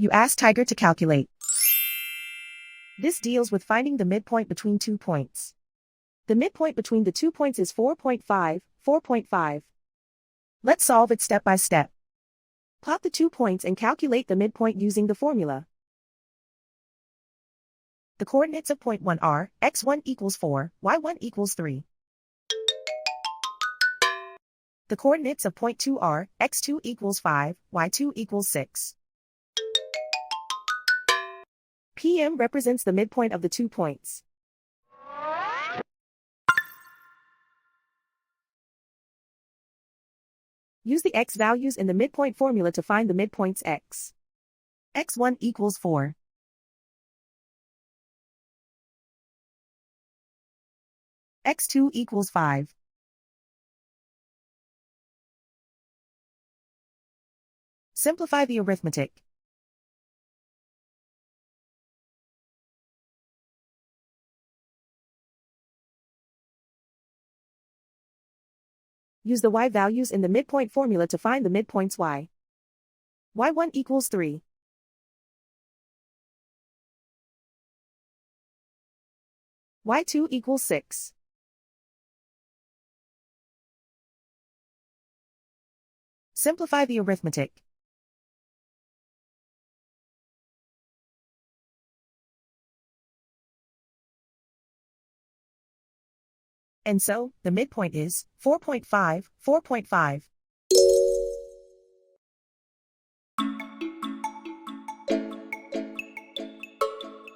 You ask Tiger to calculate. This deals with finding the midpoint between 2 points. The midpoint between the 2 points is 4.5, 4.5. Let's solve it step by step. Plot the 2 points and calculate the midpoint using the formula. The coordinates of point 1 are x1 equals 4, y1 equals 3. The coordinates of point 2 are x2 equals 5, y2 equals 6. PM represents the midpoint of the 2 points. Use the x values in the midpoint formula to find the midpoints x. x1 equals 4. x2 equals 5. Simplify the arithmetic. Use the y values in the midpoint formula to find the midpoints y. y1 equals 3. y2 equals 6. Simplify the arithmetic. And so, the midpoint is 4.5, 4.5.